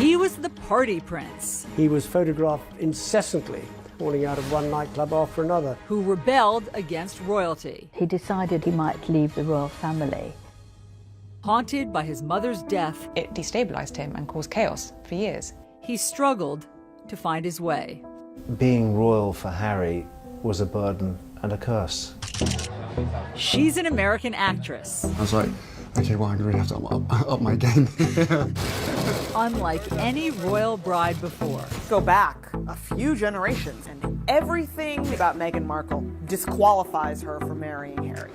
He was the party prince. He was photographed incessantly, falling out of one nightclub after another. Who rebelled against royalty. He decided he might leave the royal family. Haunted by his mother's death, it destabilized him and caused chaos for years. He struggled to find his way. Being royal for Harry was a burden and a curse. She's an American actress. I was like, okay, well, I'm going to really have to up my game. Unlike any royal bride before. Go back a few generations, and everything about Meghan Markle disqualifies her from marrying Harry.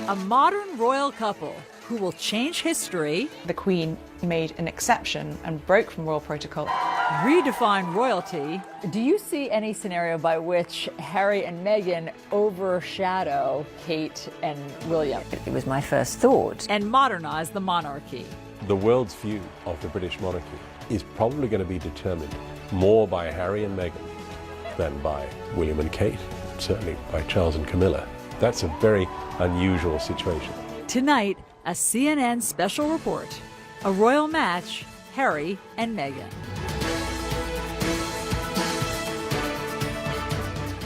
A modern royal couple who will change history. The Queen made an exception and broke from royal protocol. Redefine royalty. Do you see any scenario by which Harry and Meghan overshadow Kate and William? It was my first thought. And modernize the monarchy. The world's view of the British monarchy is probably going to be determined more by Harry and Meghan than by William and Kate, certainly by Charles and Camilla. That's a very unusual situation. Tonight, a CNN special report, a royal match, Harry and Meghan.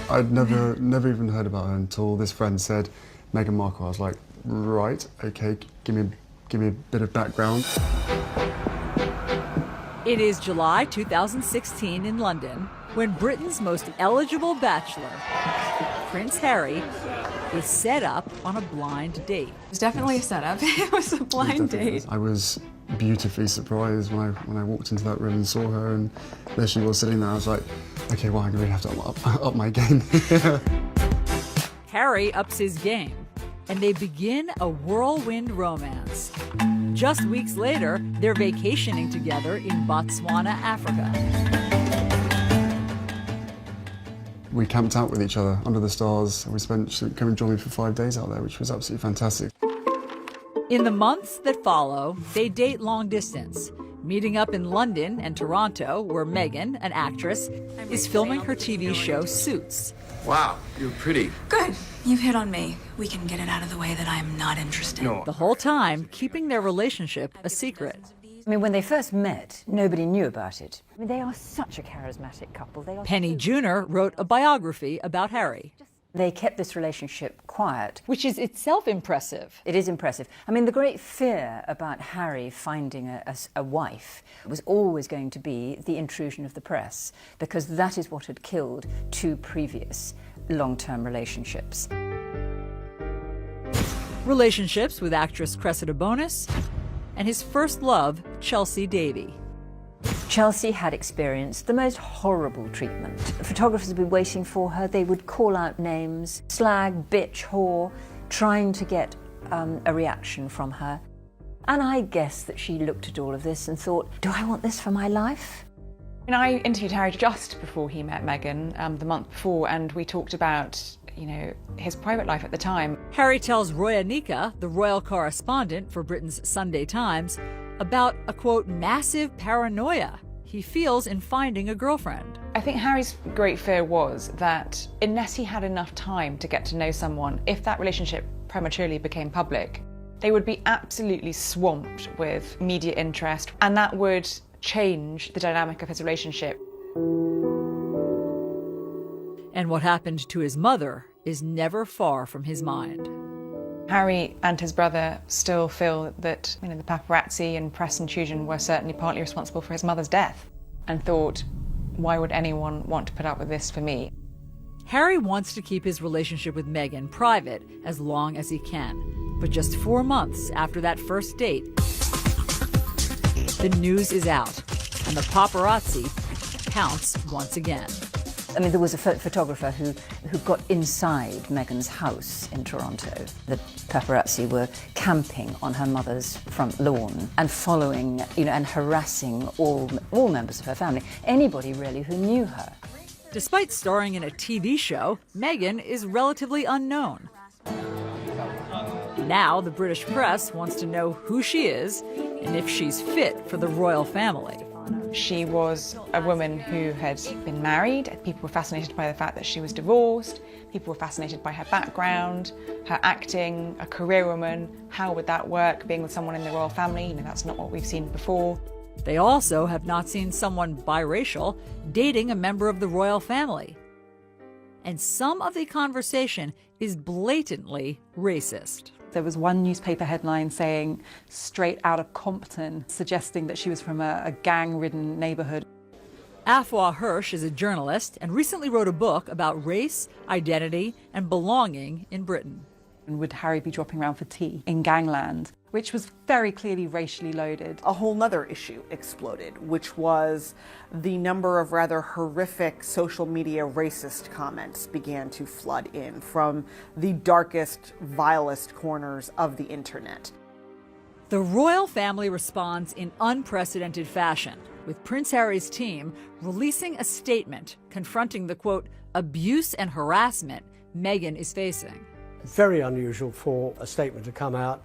I'd never even heard about her until this friend said Meghan Markle. I was like, right, okay, give me a bit of background. It is July 2016 in London when Britain's most eligible bachelor, Prince Harry, is set up on a blind date. It was definitely a setup. It was a blind date. I was beautifully surprised when I walked into that room and saw her, and there she was sitting there. I was like, okay, well, I'm going to really have to up my game. Harry ups his game, and they begin a whirlwind romance. Just weeks later, they're vacationing together in Botswana, Africa. We camped out with each other under the stars. She came and joined me for 5 days out there, which was absolutely fantastic. In the months that follow, they date long distance, meeting up in London and Toronto, where Meghan, an actress, is filming her TV show Suits. Wow, you're pretty. Good. You've hit on me. We can get it out of the way that I'm not interested. No. The whole time keeping their relationship a secret. I mean, when they first met, nobody knew about it. I mean, they are such a charismatic couple. Penny Junor wrote a biography about Harry. They kept this relationship quiet. Which is itself impressive. It is impressive. I mean, the great fear about Harry finding a wife was always going to be the intrusion of the press, because that is what had killed 2 previous long-term relationships. Relationships with actress Cressida Bonas and his first love, Chelsea Davy. Chelsea had experienced the most horrible treatment. Photographers would be waiting for her. They would call out names, slag, bitch, whore, trying to get a reaction from her. And I guess that she looked at all of this and thought, do I want this for my life? And I interviewed Harry just before he met Meghan, the month before, and we talked about, his private life at the time. Harry tells Roya Nika, the royal correspondent for Britain's Sunday Times, about a, quote, massive paranoia he feels in finding a girlfriend. I think Harry's great fear was that unless he had enough time to get to know someone, if that relationship prematurely became public, they would be absolutely swamped with media interest, and that would change the dynamic of his relationship. And what happened to his mother is never far from his mind. Harry and his brother still feel that the paparazzi and press intrusion were certainly partly responsible for his mother's death, and thought, why would anyone want to put up with this for me? Harry wants to keep his relationship with Meghan private as long as he can. But just 4 months after that first date, the news is out, and the paparazzi pounce once again. I mean, there was a photographer who got inside Meghan's house in Toronto. The paparazzi were camping on her mother's front lawn and following, and harassing all members of her family, anybody really who knew her. Despite starring in a TV show, Meghan is relatively unknown. Now the British press wants to know who she is and if she's fit for the royal family. She was a woman who had been married. People were fascinated by the fact that she was divorced. People were fascinated by her background, her acting, a career woman. How would that work, being with someone in the royal family? That's not what we've seen before. They also have not seen someone biracial dating a member of the royal family. And some of the conversation is blatantly racist. There was one newspaper headline saying, "Straight out of Compton," suggesting that she was from a gang-ridden neighborhood. Afua Hirsch is a journalist and recently wrote a book about race, identity, and belonging in Britain. And would Harry be dropping around for tea in gangland, which was very clearly racially loaded. A whole nother issue exploded, which was the number of rather horrific social media racist comments began to flood in from the darkest, vilest corners of the internet. The royal family responds in unprecedented fashion, with Prince Harry's team releasing a statement confronting the, quote, abuse and harassment Meghan is facing. Very unusual for a statement to come out.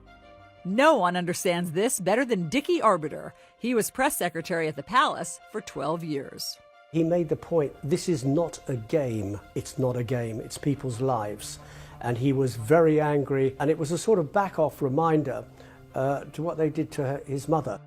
No one understands this better than Dickie Arbiter. He was press secretary at the palace for 12 years. He made the point, this is not a game. It's not a game, it's people's lives. And he was very angry, and it was a sort of back-off reminder to what they did to his mother.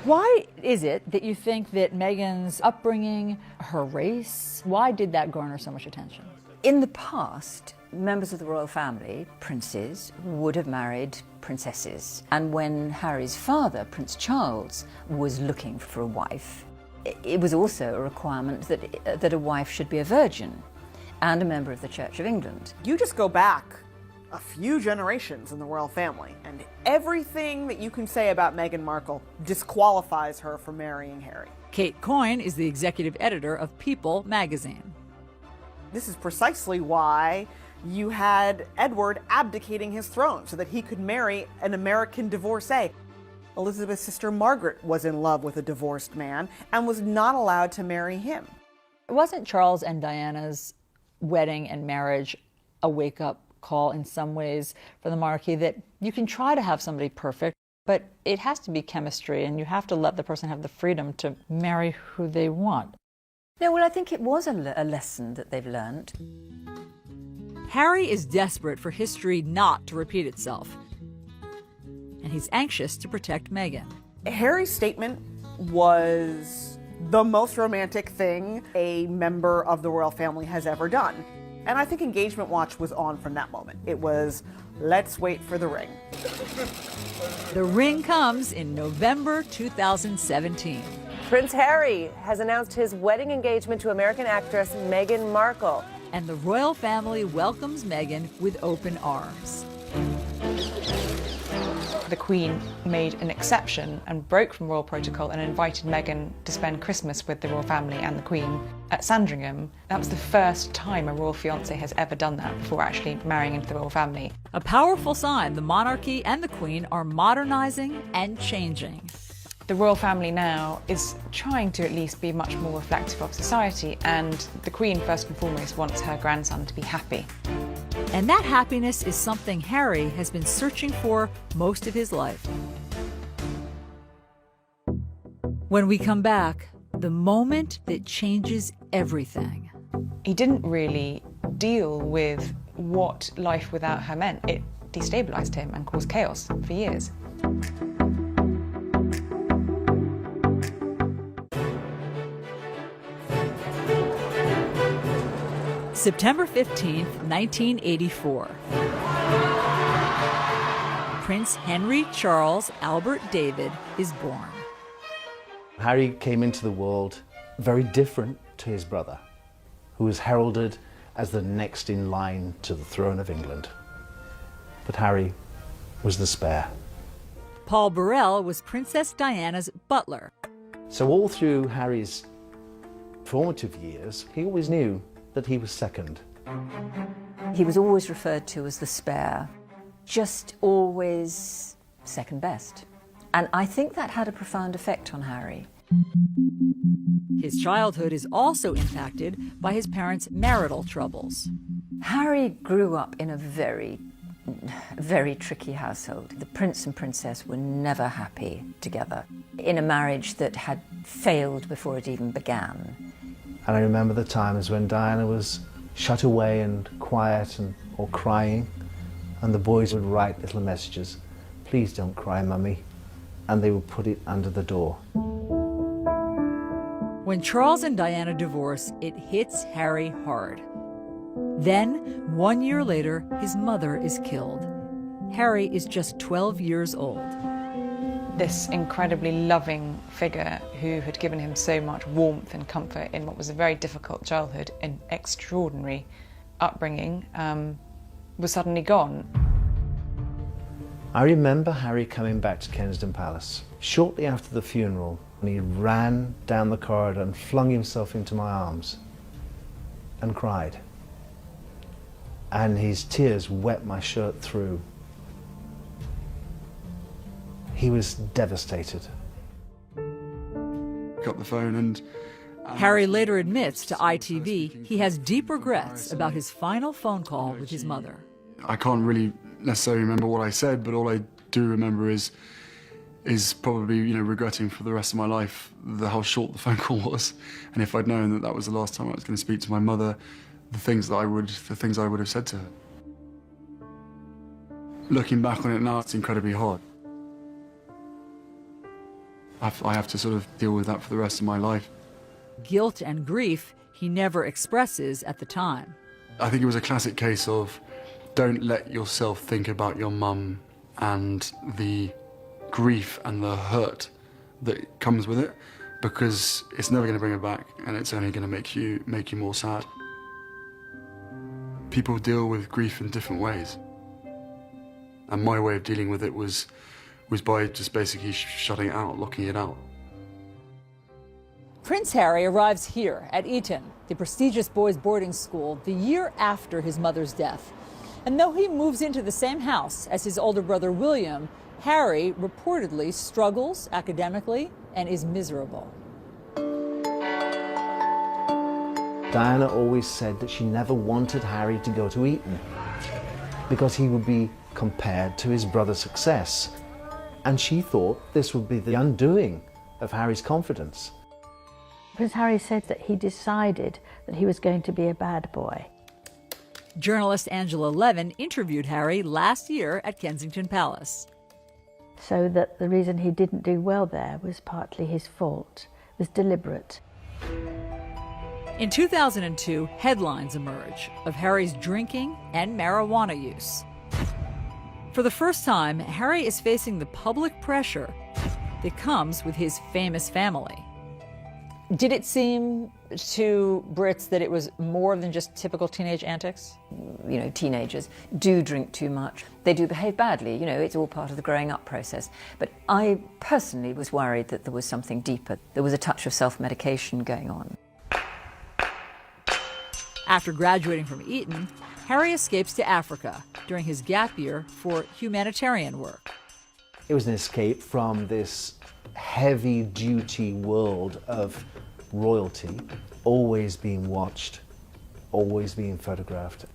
Why is it that you think that Meghan's upbringing, her race, why did that garner so much attention? In the past, members of the royal family, princes, would have married princesses. And when Harry's father, Prince Charles, was looking for a wife, it was also a requirement that a wife should be a virgin and a member of the Church of England. You just go back a few generations in the royal family, and everything that you can say about Meghan Markle disqualifies her from marrying Harry. Kate Coyne is the executive editor of People magazine. This is precisely why you had Edward abdicating his throne so that he could marry an American divorcee. Elizabeth's sister Margaret was in love with a divorced man and was not allowed to marry him. Wasn't Charles and Diana's wedding and marriage a wake-up call in some ways for the monarchy, that you can try to have somebody perfect, but it has to be chemistry and you have to let the person have the freedom to marry who they want? No, well, I think it was a lesson that they've learned. Harry is desperate for history not to repeat itself, and he's anxious to protect Meghan. Harry's statement was the most romantic thing a member of the royal family has ever done. And I think Engagement Watch was on from that moment. It was, let's wait for the ring. The ring comes in November 2017. Prince Harry has announced his wedding engagement to American actress Meghan Markle. And the royal family welcomes Meghan with open arms. The Queen made an exception and broke from royal protocol and invited Meghan to spend Christmas with the royal family and the Queen at Sandringham. That was the first time a royal fiancé has ever done that before actually marrying into the royal family. A powerful sign the monarchy and the Queen are modernizing and changing. The royal family now is trying to at least be much more reflective of society, and the Queen, first and foremost, wants her grandson to be happy. And that happiness is something Harry has been searching for most of his life. When we come back, the moment that changes everything. He didn't really deal with what life without her meant. It destabilized him and caused chaos for years. September 15th, 1984. Prince Henry Charles Albert David is born. Harry came into the world very different to his brother, who was heralded as the next in line to the throne of England. But Harry was the spare. Paul Burrell was Princess Diana's butler. So all through Harry's formative years, he always knew that he was second. He was always referred to as the spare, just always second best. And I think that had a profound effect on Harry. His childhood is also impacted by his parents' marital troubles. Harry grew up in a very tricky household. The prince and princess were never happy together, in a marriage that had failed before it even began. And I remember the times when Diana was shut away and quiet or crying, and the boys would write little messages. Please don't cry, Mummy. and they would put it under the door. When Charles and Diana divorce, it hits Harry hard. Then, 1 year later, his mother is killed. Harry is just 12 years old. This incredibly loving figure who had given him so much warmth and comfort in what was a very difficult childhood and extraordinary upbringing was suddenly gone. I remember Harry coming back to Kensington Palace shortly after the funeral, and he ran down the corridor and flung himself into my arms and cried. And his tears wet my shirt through. He was devastated. Got the phone and Harry later admits to ITV he has deep regrets about his final phone call with his mother. I can't really necessarily remember what I said, but all I do remember is probably, regretting for the rest of my life how short the phone call was. And if I'd known that that was the last time I was going to speak to my mother, the things I would have said to her. Looking back on it now, it's incredibly hard. I have to sort of deal with that for the rest of my life. Guilt and grief he never expresses at the time. I think it was a classic case of don't let yourself think about your mum and the grief and the hurt that comes with it, because it's never going to bring her back, and it's only going to make you more sad. People deal with grief in different ways, and my way of dealing with it was by just basically shutting it out, locking it out. Prince Harry arrives here at Eton, the prestigious boys' boarding school, the year after his mother's death. And though he moves into the same house as his older brother William, Harry reportedly struggles academically and is miserable. Diana always said that she never wanted Harry to go to Eton because he would be compared to his brother's success. And she thought this would be the undoing of Harry's confidence. Prince Harry said that he decided that he was going to be a bad boy. Journalist Angela Levin interviewed Harry last year at Kensington Palace. So that the reason he didn't do well there was partly his fault, it was deliberate. In 2002, headlines emerge of Harry's drinking and marijuana use. For the first time, Harry is facing the public pressure that comes with his famous family. Did it seem to Brits that it was more than just typical teenage antics? Teenagers do drink too much. They do behave badly, it's all part of the growing up process. But I personally was worried that there was something deeper. There was a touch of self-medication going on. After graduating from Eton, Harry escapes to Africa during his gap year for humanitarian work. It was an escape from this heavy-duty world of royalty, always being watched, always being photographed.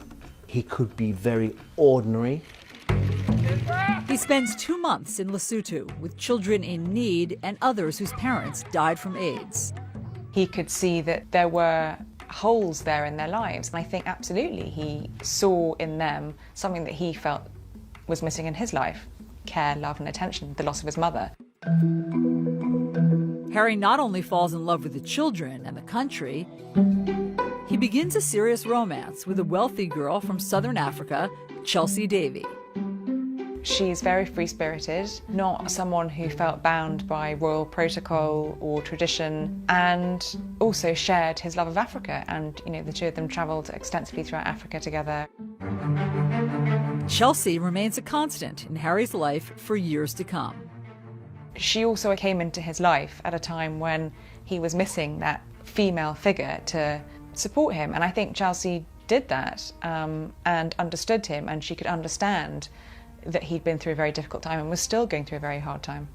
He could be very ordinary. He spends 2 months in Lesotho with children in need and others whose parents died from AIDS. He could see that there were holes there in their lives. And I think absolutely he saw in them something that he felt was missing in his life: care, love and attention, the loss of his mother. Harry not only falls in love with the children and the country, he begins a serious romance with a wealthy girl from southern Africa, Chelsea Davy. She's very free-spirited, not someone who felt bound by royal protocol or tradition, and also shared his love of Africa, and the two of them travelled extensively throughout Africa together. Chelsea remains a constant in Harry's life for years to come. She also came into his life at a time when he was missing that female figure to support him, and I think Chelsea did that and understood him, and she could understand that he'd been through a very difficult time and was still going through a very hard time.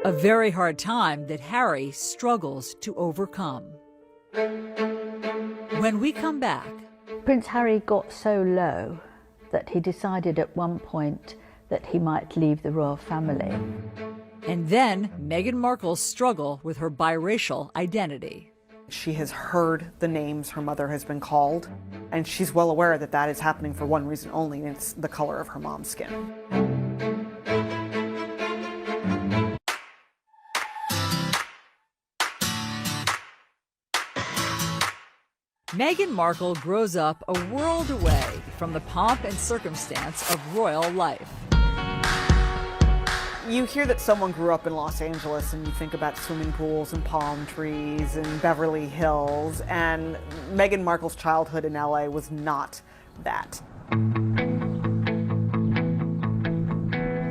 A very hard time that Harry struggles to overcome. When we come back, Prince Harry got so low that he decided at one point that he might leave the royal family. And then Meghan Markle's struggle with her biracial identity. She has heard the names her mother has been called, and she's well aware that that is happening for one reason only, and it's the color of her mom's skin. Meghan Markle grows up a world away from the pomp and circumstance of royal life. You hear that someone grew up in Los Angeles and you think about swimming pools and palm trees and Beverly Hills, and Meghan Markle's childhood in LA was not that.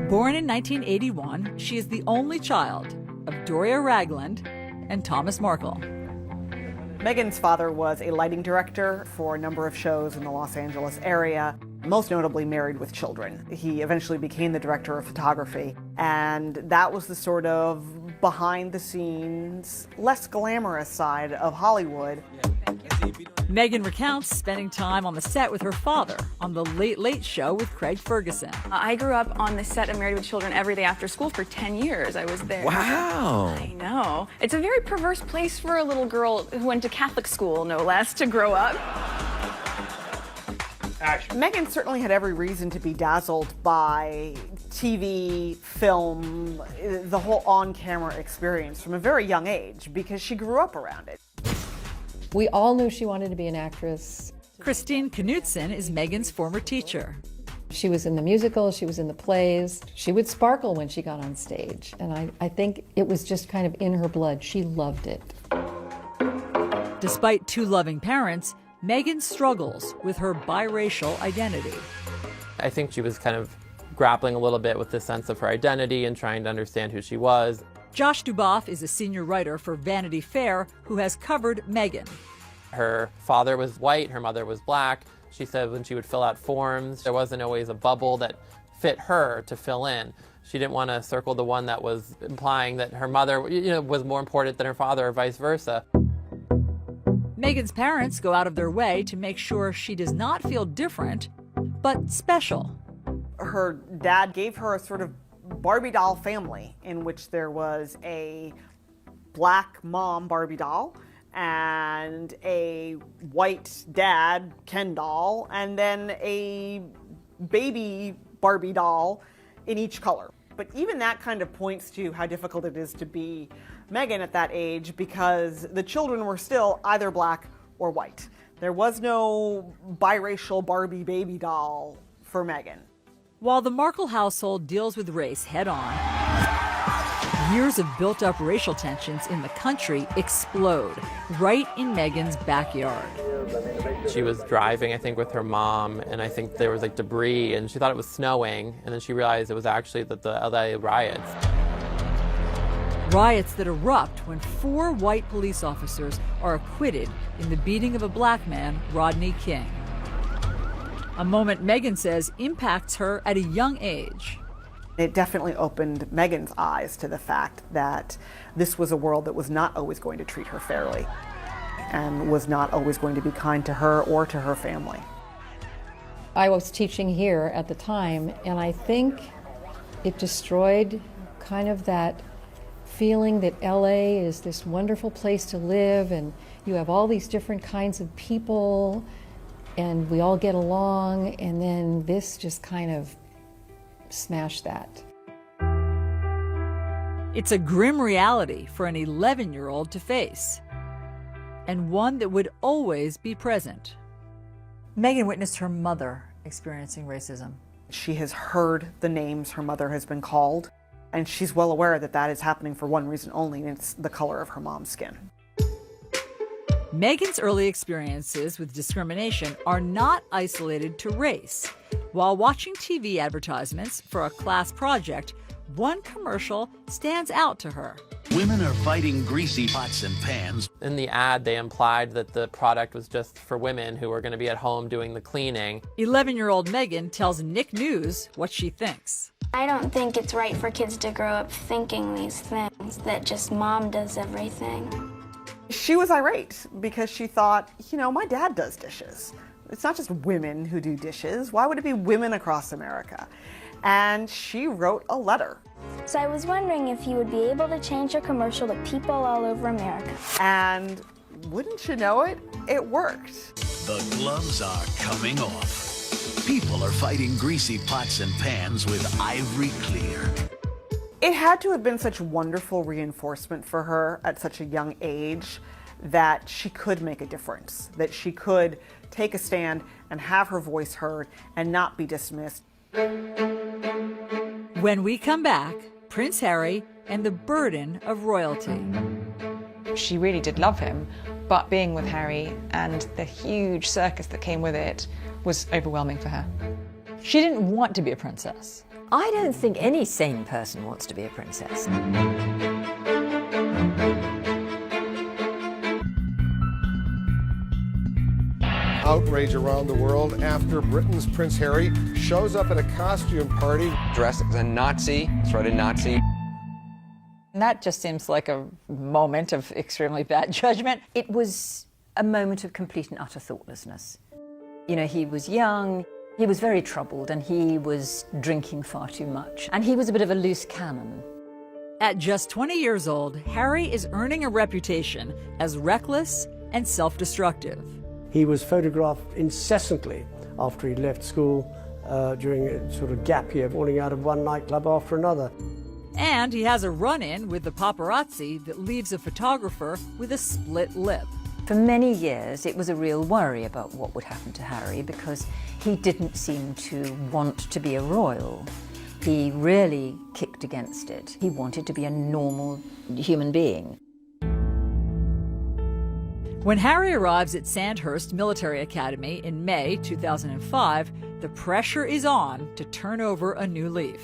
Born in 1981, she is the only child of Doria Ragland and Thomas Markle. Meghan's father was a lighting director for a number of shows in the Los Angeles area, most notably Married with Children. He eventually became the director of photography, and that was the sort of behind-the-scenes, less glamorous side of Hollywood. Meghan recounts spending time on the set with her father on The Late Late Show with Craig Ferguson. I grew up on the set of Married with Children every day after school for 10 years. I was there. Wow. I know. It's a very perverse place for a little girl who went to Catholic school, no less, to grow up. Action. Meghan certainly had every reason to be dazzled by TV, film, the whole on-camera experience from a very young age because she grew up around it. We all knew she wanted to be an actress. Christine Knutson is Meghan's former teacher. She was in the musicals, she was in the plays. She would sparkle when she got on stage, and I think it was just kind of in her blood. She loved it. Despite two loving parents, Meghan struggles with her biracial identity. I think she was kind of grappling a little bit with the sense of her identity and trying to understand who she was. Josh Duboff is a senior writer for Vanity Fair who has covered Meghan. Her father was white, her mother was black. She said when she would fill out forms, there wasn't always a bubble that fit her to fill in. She didn't want to circle the one that was implying that her mother, was more important than her father or vice versa. Meghan's parents go out of their way to make sure she does not feel different, but special. Her dad gave her a sort of Barbie doll family in which there was a black mom Barbie doll and a white dad Ken doll and then a baby Barbie doll in each color. But even that kind of points to how difficult it is to be Meghan at that age because the children were still either black or white. There was no biracial Barbie baby doll for Meghan. While the Markle household deals with race head-on, years of built-up racial tensions in the country explode right in Meghan's backyard. She was driving, I think, with her mom, and I think there was like debris, and she thought it was snowing, and then she realized it was actually the LA riots. Riots that erupt when 4 white police officers are acquitted in the beating of a black man, Rodney King. A moment Meghan says impacts her at a young age. It definitely opened Meghan's eyes to the fact that this was a world that was not always going to treat her fairly and was not always going to be kind to her or to her family. I was teaching here at the time, and I think it destroyed kind of that feeling that LA is this wonderful place to live and you have all these different kinds of people and we all get along, and then this just kind of smashed that. It's a grim reality for an 11-year-old to face, and one that would always be present. Meghan witnessed her mother experiencing racism. She has heard the names her mother has been called, and she's well aware that that is happening for one reason only, and it's the color of her mom's skin. Meghan's early experiences with discrimination are not isolated to race. While watching TV advertisements for a class project, one commercial stands out to her. Women are fighting greasy pots and pans. In the ad, they implied that the product was just for women who were going to be at home doing the cleaning. 11-year-old Meghan tells Nick News what she thinks. I don't think it's right for kids to grow up thinking these things, that just mom does everything. She was irate because she thought, my dad does dishes. It's not just women who do dishes. Why would it be women across America? And she wrote a letter. So I was wondering if you would be able to change your commercial to people all over America. And wouldn't you know it, it worked. The gloves are coming off. People are fighting greasy pots and pans with Ivory Clear. It had to have been such wonderful reinforcement for her at such a young age that she could make a difference, that she could take a stand and have her voice heard and not be dismissed. When we come back, Prince Harry and the burden of royalty. She really did love him, but being with Harry and the huge circus that came with it was overwhelming for her. She didn't want to be a princess. I don't think any sane person wants to be a princess. Outrage around the world after Britain's Prince Harry shows up at a costume party dressed as a Nazi, sort of Nazi. And that just seems like a moment of extremely bad judgment. It was a moment of complete and utter thoughtlessness. You know, he was young, he was very troubled, and he was drinking far too much. And he was a bit of a loose cannon. At just 20 years old, Harry is earning a reputation as reckless and self-destructive. He was photographed incessantly after he left school during a sort of gap year, falling out of one nightclub after another. And he has a run-in with the paparazzi that leaves a photographer with a split lip. For many years, it was a real worry about what would happen to Harry because he didn't seem to want to be a royal. He really kicked against it. He wanted to be a normal human being. When Harry arrives at Sandhurst Military Academy in May 2005, the pressure is on to turn over a new leaf.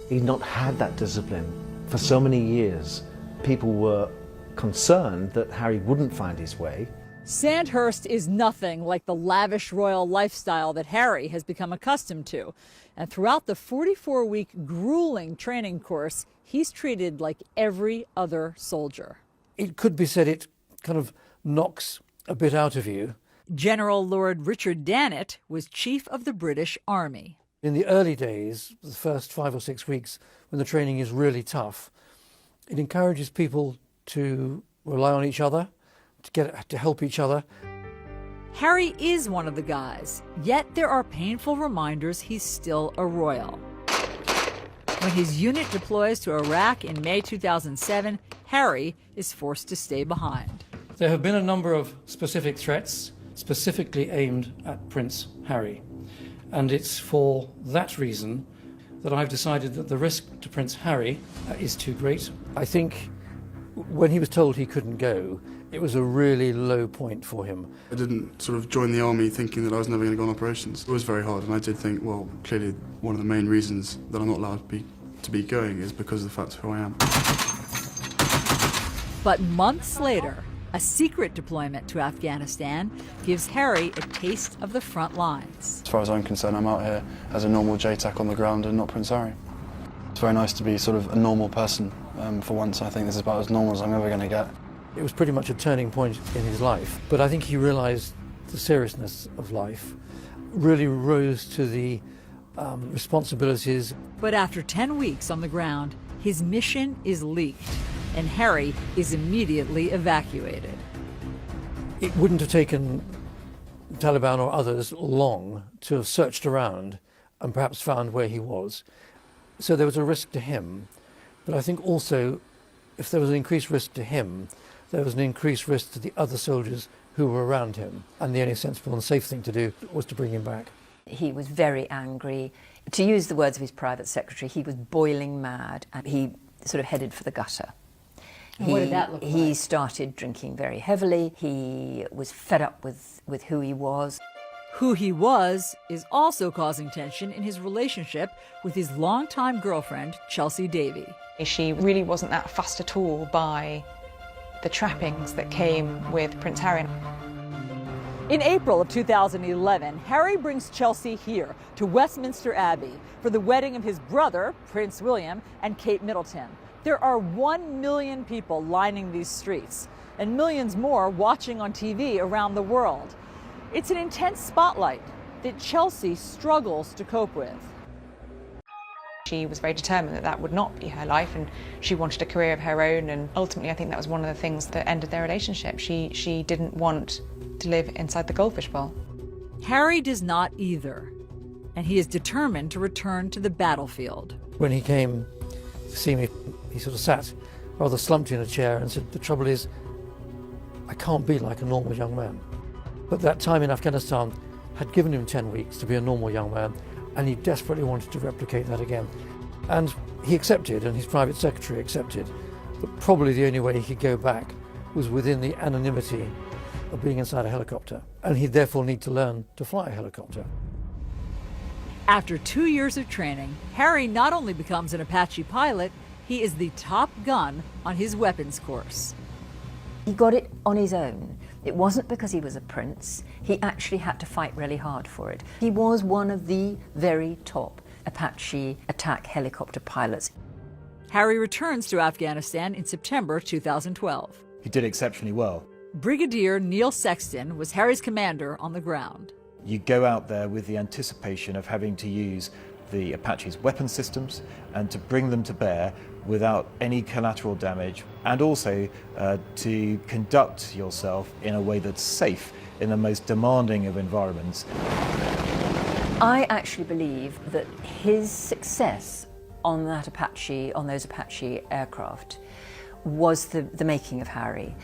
He'd not had that discipline for so many years. People were concerned that Harry wouldn't find his way. Sandhurst is nothing like the lavish royal lifestyle that Harry has become accustomed to. And throughout the 44-week grueling training course, he's treated like every other soldier. It could be said it kind of knocks a bit out of you. General Lord Richard Dannett was chief of the British Army. In the early days, the first 5 or 6 weeks, when the training is really tough, it encourages people to rely on each other, to help each other. Harry is one of the guys, yet there are painful reminders he's still a royal. When his unit deploys to Iraq in May 2007, Harry is forced to stay behind. There have been a number of specific threats, specifically aimed at Prince Harry. And it's for that reason that I've decided that the risk to Prince Harry is too great. I think when he was told he couldn't go, it was a really low point for him. I didn't sort of join the army thinking that I was never going to go on operations. It was very hard, and I did think, well, clearly one of the main reasons that I'm not allowed to be going is because of the fact of who I am. But months later, a secret deployment to Afghanistan gives Harry a taste of the front lines. As far as I'm concerned, I'm out here as a normal JTAC on the ground and not Prince Harry. It's very nice to be sort of a normal person for once. I think this is about as normal as I'm ever going to get. It was pretty much a turning point in his life, but I think he realised the seriousness of life, really rose to the responsibilities. But after 10 weeks on the ground, his mission is leaked, and Harry is immediately evacuated. It wouldn't have taken Taliban or others long to have searched around and perhaps found where he was. So there was a risk to him, but I think also if there was an increased risk to him, there was an increased risk to the other soldiers who were around him, and the only sensible and safe thing to do was to bring him back. He was very angry. To use the words of his private secretary, he was boiling mad, and he sort of headed for the gutter. What did that look like? He started drinking very heavily. He was fed up with who he was. Who he was is also causing tension in his relationship with his longtime girlfriend, Chelsea Davy. She really wasn't that fussed at all by the trappings that came with Prince Harry. In April of 2011, Harry brings Chelsea here to Westminster Abbey for the wedding of his brother, Prince William, and Kate Middleton. There are 1 million people lining these streets, and millions more watching on TV around the world. It's an intense spotlight that Chelsea struggles to cope with. She was very determined that that would not be her life, and she wanted a career of her own, and ultimately I think that was one of the things that ended their relationship. She didn't want to live inside the goldfish bowl. Harry does not either, and he is determined to return to the battlefield. When he came to see me, he sort of sat rather slumped in a chair and said, "The trouble is, I can't be like a normal young man. But that time in Afghanistan had given him 10 weeks to be a normal young man, and he desperately wanted to replicate that again. And he accepted, and his private secretary accepted, that probably the only way he could go back was within the anonymity of being inside a helicopter. And he'd therefore need to learn to fly a helicopter. After 2 years of training, Harry not only becomes an Apache pilot, he is the top gun on his weapons course. He got it on his own. It wasn't because he was a prince. He actually had to fight really hard for it. He was one of the very top Apache attack helicopter pilots. Harry returns to Afghanistan in September 2012. He did exceptionally well. Brigadier Neil Sexton was Harry's commander on the ground. You go out there with the anticipation of having to use the Apache's weapon systems and to bring them to bear without any collateral damage, and also to conduct yourself in a way that's safe in the most demanding of environments. I actually believe that his success on that Apache, on those Apache aircraft, was the making of Harry.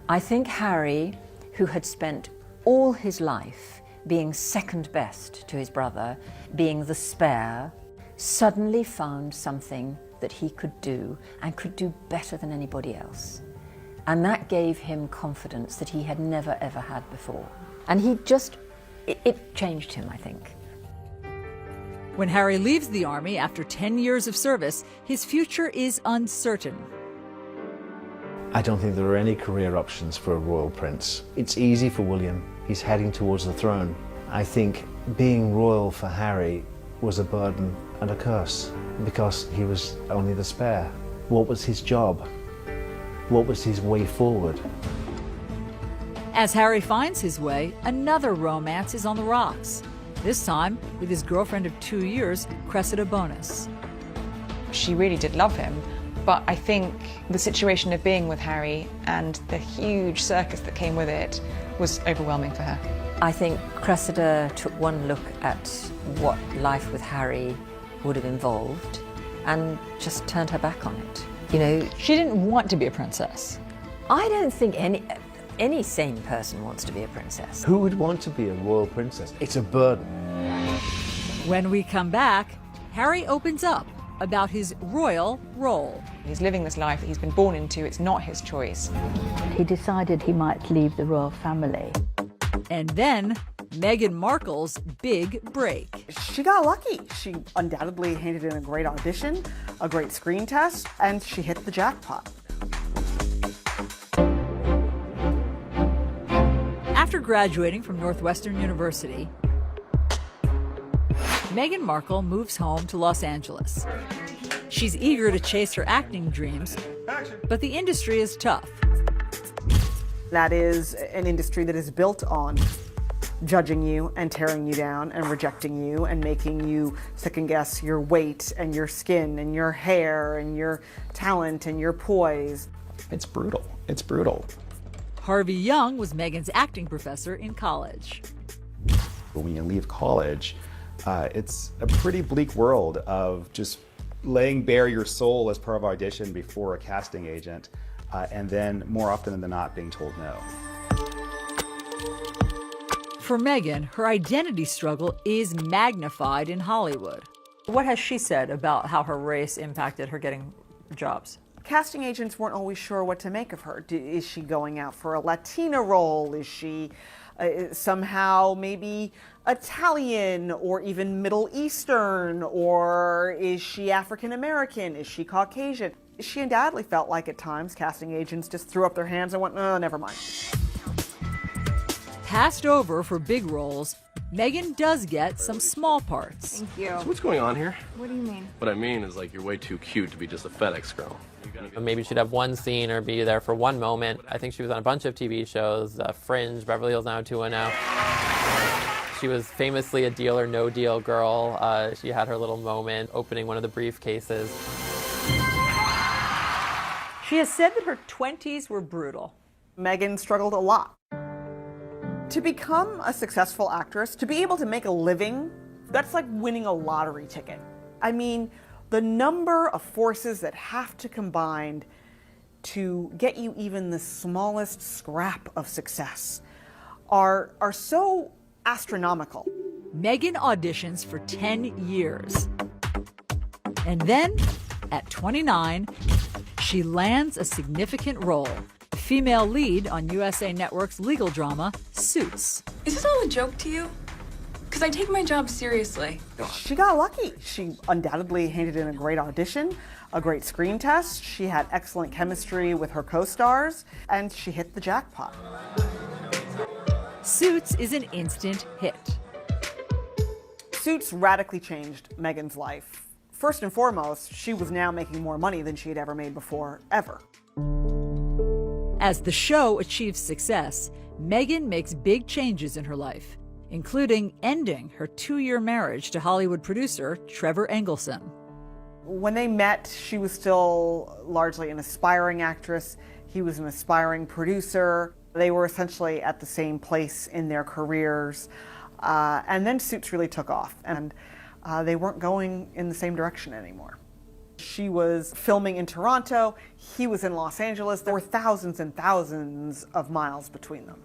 I think Harry, who had spent all his life being second best to his brother, being the spare, suddenly found something that he could do and could do better than anybody else. And that gave him confidence that he had never ever had before. And he just, it changed him, I think. When Harry leaves the Army after 10 years of service, his future is uncertain. I don't think there are any career options for a royal prince. It's easy for William. He's heading towards the throne. I think being royal for Harry was a burden and a curse because he was only the spare. What was his job? What was his way forward? As Harry finds his way, another romance is on the rocks. This time with his girlfriend of 2 years, Cressida Bonus. She really did love him, but I think the situation of being with Harry and the huge circus that came with it was overwhelming for her. I think Cressida took one look at what life with Harry would have involved and just turned her back on it. You know, she didn't want to be a princess. I don't think any sane person wants to be a princess. Who would want to be a royal princess? It's a burden. When we come back, Harry opens up about his royal role. He's living this life that he's been born into. It's not his choice. He decided he might leave the royal family. And then Meghan Markle's big break. She got lucky. She undoubtedly handed in a great audition, a great screen test, and she hit the jackpot. After graduating from Northwestern University, Meghan Markle moves home to Los Angeles. She's eager to chase her acting dreams, but the industry is tough. That is an industry that is built on judging you and tearing you down and rejecting you and making you second guess your weight and your skin and your hair and your talent and your poise. It's brutal. It's brutal. Harvey Young was Meghan's acting professor in college. When you leave college, it's a pretty bleak world of just laying bare your soul as part of audition before a casting agent, and then more often than not being told no. For Meghan, her identity struggle is magnified in Hollywood. What has she said about how her race impacted her getting jobs? Casting agents weren't always sure what to make of her. Is she going out for a Latina role? Is she somehow maybe Italian or even Middle Eastern? Or is she African American? Is she Caucasian? She undoubtedly felt like at times casting agents just threw up their hands and went, oh, never mind. Passed over for big roles, Meghan does get some small parts. Thank you. So what's going on here? What do you mean? What I mean is, like, you're way too cute to be just a FedEx girl. Maybe she'd have one scene or be there for one moment. I think she was on a bunch of TV shows, Fringe, Beverly Hills 90210. She was famously a deal or no deal girl. She had her little moment opening one of the briefcases. She has said that her 20s were brutal. Meghan struggled a lot. To become a successful actress, to be able to make a living, that's like winning a lottery ticket. I mean, the number of forces that have to combine to get you even the smallest scrap of success are so astronomical. Meghan auditions for 10 years. And then, at 29, she lands a significant role, the female lead on USA Network's legal drama, Suits. Is this all a joke to you? Because I take my job seriously. She got lucky. She undoubtedly handed in a great audition, a great screen test. She had excellent chemistry with her co-stars, and she hit the jackpot. Suits is an instant hit. Suits radically changed Meghan's life. First and foremost, she was now making more money than she had ever made before, ever. As the show achieves success, Meghan makes big changes in her life, including ending her 2-year marriage to Hollywood producer Trevor Engelson. When they met, she was still largely an aspiring actress. He was an aspiring producer. They were essentially at the same place in their careers. And then Suits really took off, and they weren't going in the same direction anymore. She was filming in Toronto, he was in Los Angeles. There were thousands and thousands of miles between them.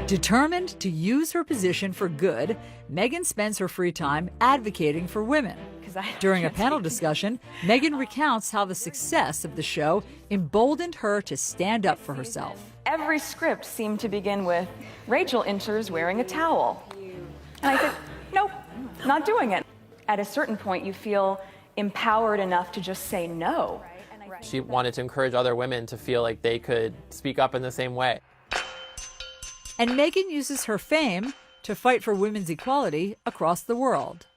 Determined to use her position for good, Meghan spends her free time advocating for women. During a panel discussion, Meghan recounts how the success of the show emboldened her to stand up for herself. Every script seemed to begin with, Rachel enters wearing a towel. And I said, nope, not doing it. At a certain point, you feel empowered enough to just say no. She wanted to encourage other women to feel like they could speak up in the same way. And Meghan uses her fame to fight for women's equality across the world.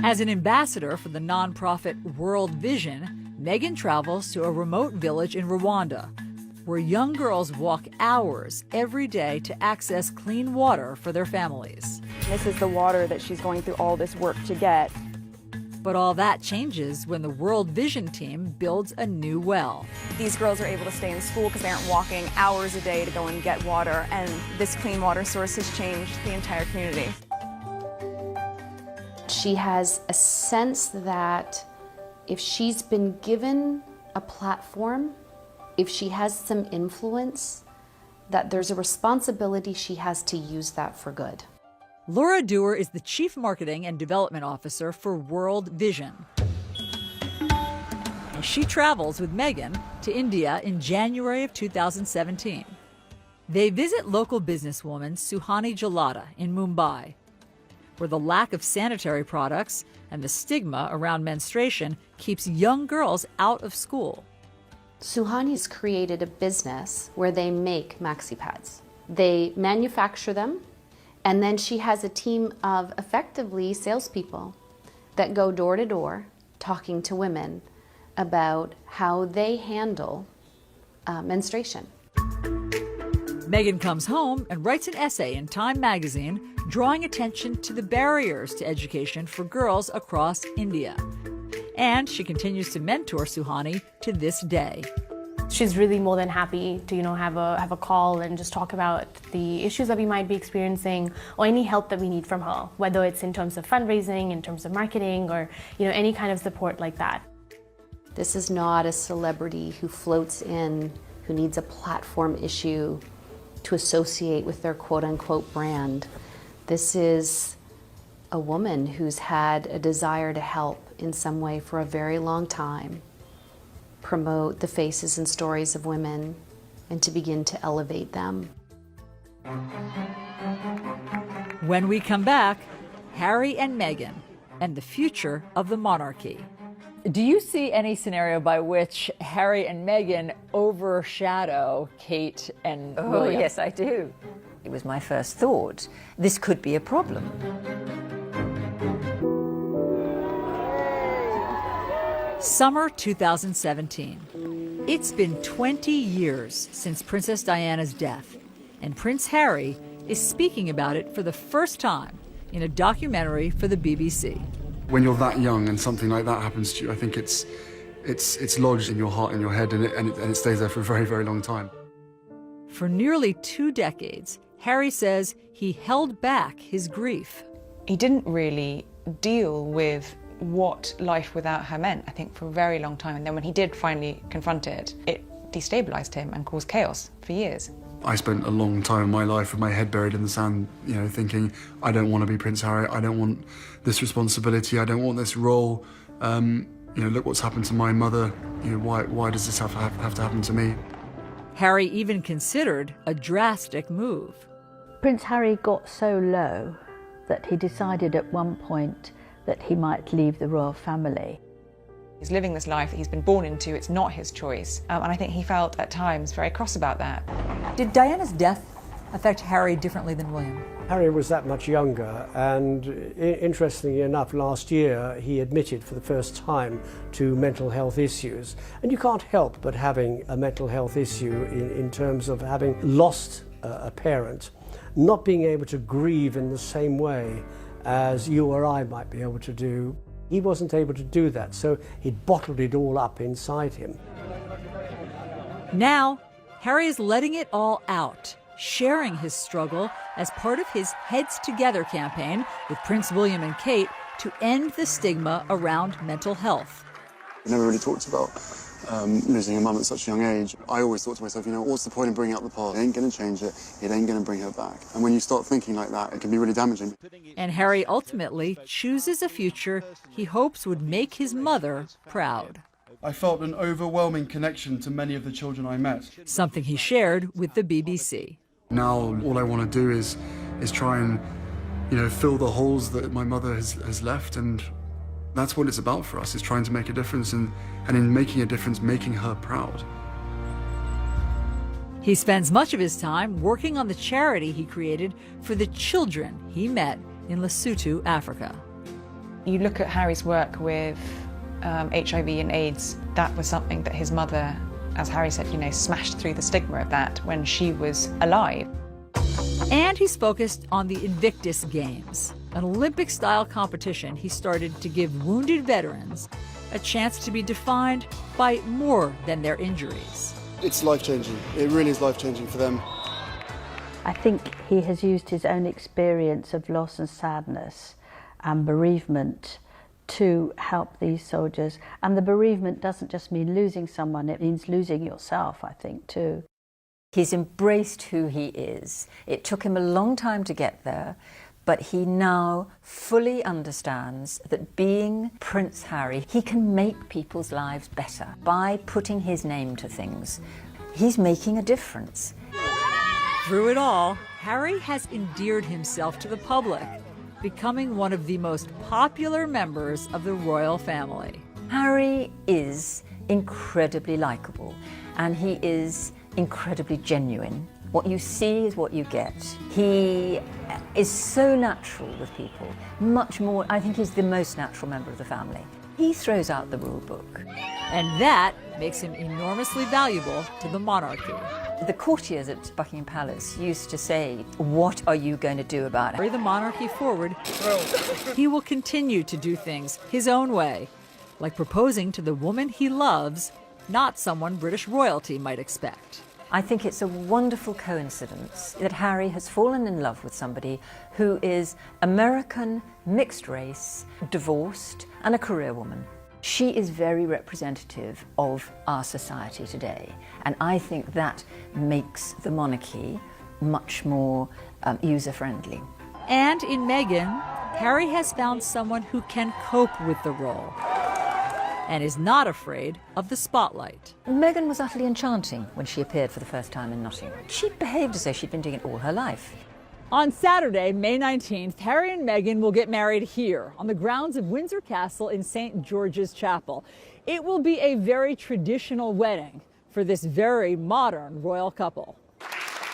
As an ambassador for the nonprofit World Vision, Meghan travels to a remote village in Rwanda, where young girls walk hours every day to access clean water for their families. This is the water that she's going through all this work to get. But all that changes when the World Vision team builds a new well. These girls are able to stay in school because they aren't walking hours a day to go and get water, and this clean water source has changed the entire community. She has a sense that if she's been given a platform, if she has some influence, that there's a responsibility she has to use that for good. Laura Dewar is the Chief Marketing and Development Officer for World Vision. And she travels with Meghan to India in January of 2017. They visit local businesswoman Suhani Jalata in Mumbai, where the lack of sanitary products and the stigma around menstruation keeps young girls out of school. Suhani's created a business where they make maxi pads. They manufacture them, and then she has a team of effectively salespeople that go door to door talking to women about how they handle menstruation. Meghan comes home and writes an essay in Time magazine drawing attention to the barriers to education for girls across India. And she continues to mentor Suhani to this day. She's really more than happy to, have a call and just talk about the issues that we might be experiencing or any help that we need from her, whether it's in terms of fundraising, in terms of marketing, or any kind of support like that. This is not a celebrity who floats in, who needs a platform issue to associate with their quote-unquote brand. This is a woman who's had a desire to help in some way for a very long time, promote the faces and stories of women, and to begin to elevate them. When we come back, Harry and Meghan and the future of the monarchy. Do you see any scenario by which Harry and Meghan overshadow Kate and William? Oh, yes, I do. It was my first thought. This could be a problem. Summer 2017. It's been 20 years since Princess Diana's death, and Prince Harry is speaking about it for the first time in a documentary for the BBC. When you're that young and something like that happens to you, I think it's lodged in your heart and your head, and it stays there for a very, very long time. For nearly 2 decades, Harry says he held back his grief. He didn't really deal with what life without her meant, I think, for a very long time. And then when he did finally confront it, it destabilised him and caused chaos for years. I spent a long time in my life with my head buried in the sand, thinking, I don't want to be Prince Harry, I don't want this responsibility, I don't want this role. Look what's happened to my mother, why does this have to happen to me? Harry even considered a drastic move. Prince Harry got so low that he decided at one point that he might leave the royal family. He's living this life that he's been born into, it's not his choice. And I think he felt at times very cross about that. Did Diana's death affect Harry differently than William? Harry was that much younger, and interestingly enough, last year he admitted for the first time to mental health issues. And you can't help but having a mental health issue in terms of having lost a parent, not being able to grieve in the same way as you or I might be able to do. He wasn't able to do that, so he'd bottled it all up inside him. Now, Harry is letting it all out, sharing his struggle as part of his Heads Together campaign with Prince William and Kate to end the stigma around mental health. We never really talked about losing a mum at such a young age. I always thought to myself, what's the point in bringing up the past? It ain't going to change it. It ain't going to bring her back. And when you start thinking like that, it can be really damaging. And Harry ultimately chooses a future he hopes would make his mother proud. I felt an overwhelming connection to many of the children I met. Something he shared with the BBC. Now all I want to do is try and fill the holes that my mother has left, and that's what it's about for us, is trying to make a difference, and in making a difference, making her proud. He spends much of his time working on the charity he created for the children he met in Lesotho, Africa. You look at Harry's work with HIV and AIDS, that was something that his mother, as Harry said, smashed through the stigma of that when she was alive. And he's focused on the Invictus Games, an Olympic-style competition he started to give wounded veterans a chance to be defined by more than their injuries. It's life-changing. It really is life-changing for them. I think he has used his own experience of loss and sadness and bereavement to help these soldiers. And the bereavement doesn't just mean losing someone, it means losing yourself, I think, too. He's embraced who he is. It took him a long time to get there, but he now fully understands that being Prince Harry, he can make people's lives better by putting his name to things. He's making a difference. Through it all, Harry has endeared himself to the public, becoming one of the most popular members of the royal family. Harry is incredibly likable, and he is incredibly genuine. What you see is what you get. He is so natural with people, much more, I think he's the most natural member of the family. He throws out the rule book. And that makes him enormously valuable to the monarchy. The courtiers at Buckingham Palace used to say, what are you going to do about it? Carry the monarchy forward, he will continue to do things his own way, like proposing to the woman he loves, not someone British royalty might expect. I think it's a wonderful coincidence that Harry has fallen in love with somebody who is American, mixed race, divorced, and a career woman. She is very representative of our society today, and I think that makes the monarchy much more user-friendly. And in Meghan, Harry has found someone who can cope with the role and is not afraid of the spotlight. Meghan was utterly enchanting when she appeared for the first time in Nottingham. She behaved as though she'd been doing it all her life. On Saturday, May 19th, Harry and Meghan will get married here on the grounds of Windsor Castle in St. George's Chapel. It will be a very traditional wedding for this very modern royal couple.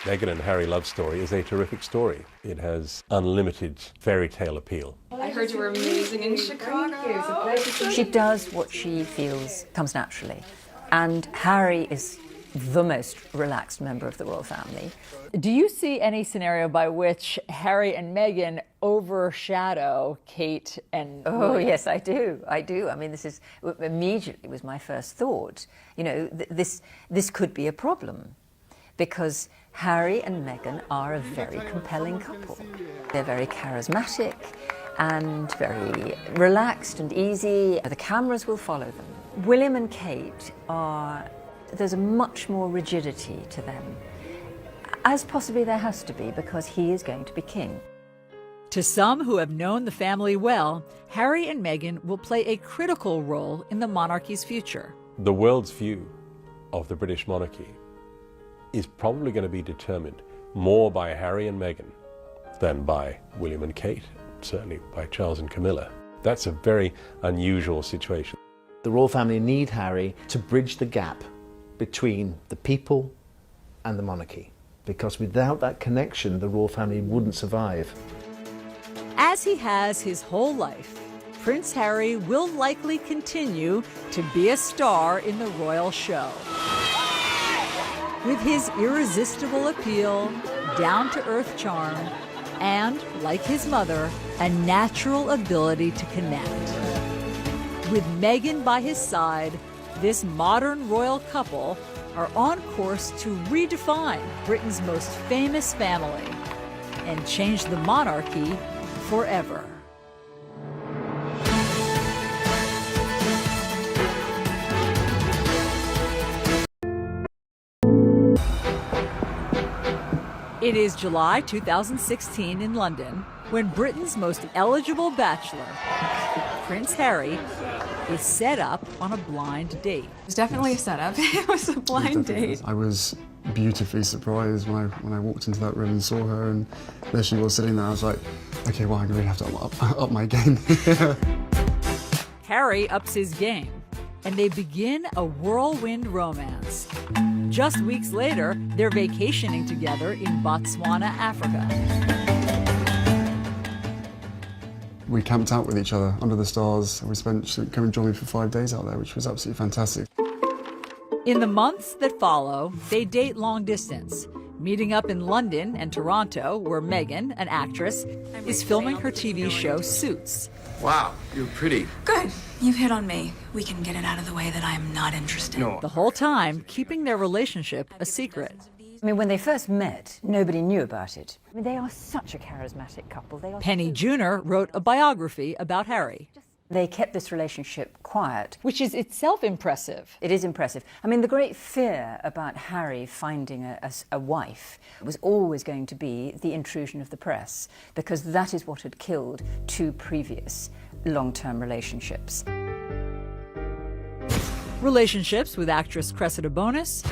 Meghan and Harry love story is a terrific story. It has unlimited fairy tale appeal. I heard you were amazing in Chicago. She does what she feels comes naturally. And Harry is the most relaxed member of the royal family. Do you see any scenario by which Harry and Meghan overshadow Kate and Oh, William? yes, I do. I do. I mean, this is immediately was my first thought. You know, this could be a problem because Harry and Meghan are a very compelling couple. They're very charismatic. and very relaxed and easy. The cameras will follow them. William and Kate there's a much more rigidity to them, as possibly there has to be, because he is going to be king. To some who have known the family well, Harry and Meghan will play a critical role in the monarchy's future. The world's view of the British monarchy is probably going to be determined more by Harry and Meghan than by William and Kate, certainly by Charles and Camilla. That's a very unusual situation. The royal family need Harry to bridge the gap between the people and the monarchy, because without that connection, the royal family wouldn't survive. As he has his whole life, Prince Harry will likely continue to be a star in the royal show. With his irresistible appeal, down-to-earth charm, and, like his mother, a natural ability to connect. With Meghan by his side, this modern royal couple are on course to redefine Britain's most famous family and change the monarchy forever. It is July 2016 in London when Britain's most eligible bachelor, Prince Harry, is set up on a blind date. It was definitely a setup. It was a blind date. I was beautifully surprised when I walked into that room and saw her, and there she was sitting there. I was like, okay, well, I really have to up my game. Harry ups his game, and they begin a whirlwind romance. Just weeks later, they're vacationing together in Botswana, Africa. We camped out with each other under the stars, and she came and joined me for 5 days out there, which was absolutely fantastic. In the months that follow, they date long distance, meeting up in London and Toronto, where Meghan, an actress, is filming her TV show Suits. Wow, you're pretty. Good. You've hit on me. We can get it out of the way that I am not interested. No. The whole time keeping their relationship a secret. I mean, when they first met, nobody knew about it. I mean, they are such a charismatic couple. Penny Junor wrote a biography about Harry. They kept this relationship quiet. Which is itself impressive. It is impressive. I mean, the great fear about Harry finding a wife was always going to be the intrusion of the press, because that is what had killed 2 previous long-term relationships. Relationships with actress Cressida Bonas